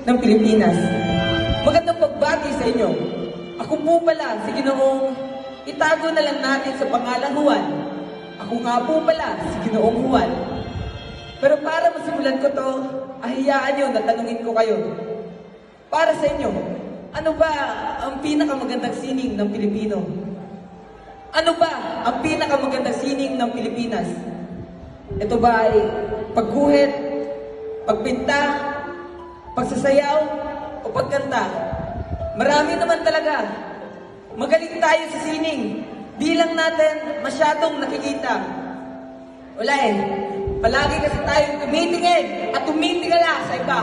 ng Pilipinas. Magandang pagbati sa inyo. Ako po pala si Ginoong itago na lang natin sa pangalang Juan. Ako nga po pala si Ginoong Juan. Pero para masimulan ko to, ahiyaan nyo na tanungin ko kayo. Para sa inyo, ano ba ang pinakamagandang sining ng Pilipino? Ano ba ang pinakamagandang sining ng Pilipinas? Ito ba ay pagguhit, pagpinta, pagsasayaw, o pagkanta? Marami naman talaga. Magaling tayo sa sining. Di lang natin masyadong nakikita. Wala eh. Palagi kasi tayong tumitingin at tumitingala sa iba.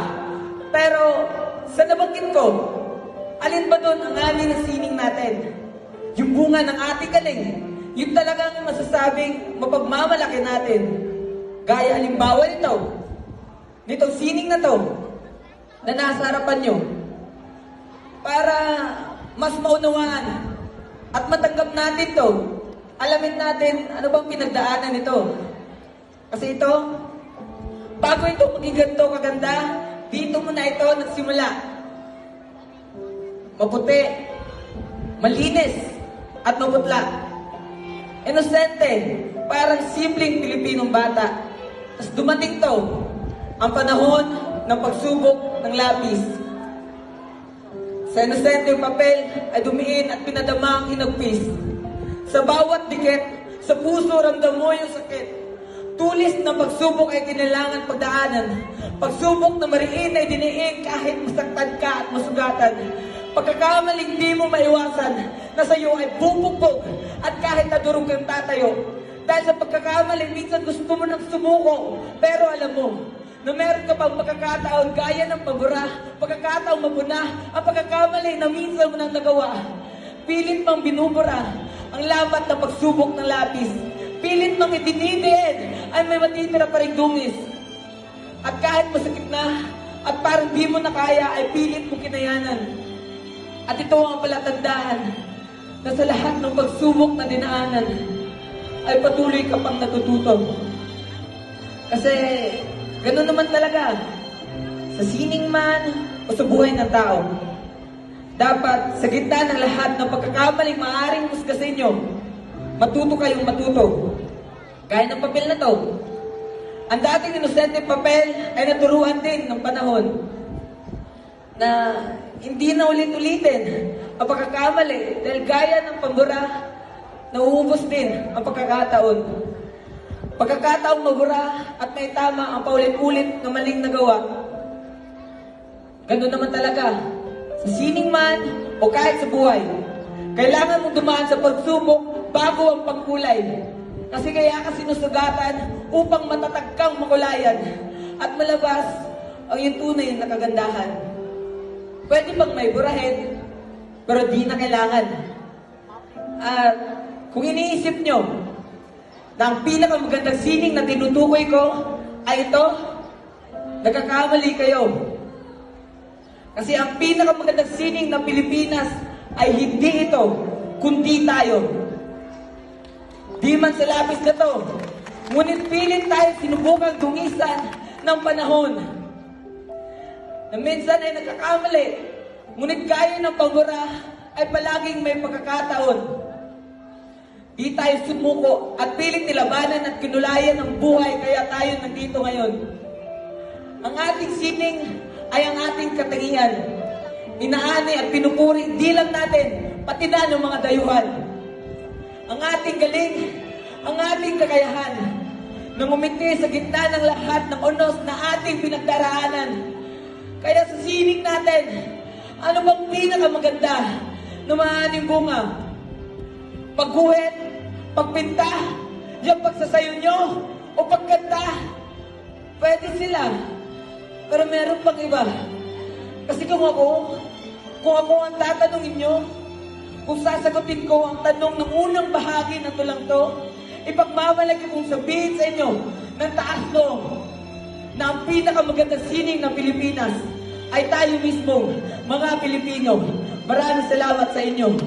Pero sa nabanggit ko, alin ba doon ang amin na sining natin? Yung bunga ng ating galing. Yung talagang masasabing mapagmamalaki natin. Gaya halimbawa nitong sining na to, na nasa harapan nyo, para mas maunawaan at matanggap natin to, alamin natin ano bang pinagdaanan nito. Kasi ito, bago ito maging ganito kaganda, dito muna ito nagsimula. Maputi, malinis, at maputla. Inosente, parang simpleng Pilipinong bata. Tapos dumating to, ang panahon ng pagsubok ng lapis. Sa inosente yung papel ay dumiin at pinadama ang hinagpis. Sa bawat dikit, sa puso ramdam mo yung sakit. Tulis ng pagsubok ay kinailangan pagdaanan. Pagsubok na mariin ay diniin kahit masaktan ka at masugatan. Pagkakamaling di mo maiwasan na sa iyo ay bubugbog at kahit nadurog kang tatayo. Dahil sa pagkakamaling minsan gusto mo nang sumuko, pero alam mo na meron ka pang pagkakataon gaya ng pabura, pagkakataong mabuna, ang pagkakamali na minsan mo nang nagawa. Pilit pang binubura ang lamat ng pagsubok ng lapis. Pilit mang idinidiin ay may matitira pa rin dumis. At kahit masakit na at parang di mo na kaya ay pilit mo kinayanan. At ito ang palatandaan na sa lahat ng pagsubok na dinaanan ay patuloy ka pang natututo. Kasi gano'n naman talaga sa sining man o sa buhay ng tao. Dapat sa gitna ng lahat ng pagkakamaling maaaring musgasin nyo, matuto kayong matuto. Gaya ng papel na to. Ang dating inosente papel ay naturuan din ng panahon na hindi na ulit-ulitin ang pagkakamali dahil gaya ng pambura, nauubos din ang pagkakataon. Pagkakataong mabura at may tama ang paulit-ulit na maling nagawa. Ganun naman talaga. Sa sining man o kahit sa buhay, kailangan mong dumaan sa pagsubok bago ang pagkulay. Kasi kaya ka sinusugatan upang matatag kang makulayan at malabas ang iyong tunay na kagandahan. Pwede bang may burahin, pero di na kailangan. At kung iniisip nyo na ang pinakamagandang sining na tinutukoy ko ay ito, nagkakamali kayo. Kasi ang pinakamagandang sining ng Pilipinas ay hindi ito, kundi tayo. Di man sa lapis na to, ngunit pilit tayo sinubukang dungisan ng panahon. Na minsan ay nagkakamali, ngunit gaya ng pabura ay palaging may pagkakataon. Di tayo sumuko at pilit nilabanan at kinulayan ang buhay kaya tayo nandito ngayon. Ang ating sining ay ang ating katangian. Inaani at pinupuri di lang natin, pati na ng mga dayuhan. Ang ating galing, ang ating kakayahan, na ngumiti sa gitna ng lahat ng unos na ating pinagdaraanan. Kaya sa sining natin, ano bang pinakamaganda na maaaring bunga? Pagguhit, pagpinta, yung pagsasayo nyo, o pagkanta, pwede sila. Pero meron pang iba. Kasi kung ako ang tatanungin nyo, kung sasagutin ko ang tanong ng unang bahagi na to lang to, ipagmamalaki kong sabihin sa inyo ng taas loob na ang pinakamagandang sining ng Pilipinas ay tayo mismo, mga Pilipino. Maraming salamat sa inyo.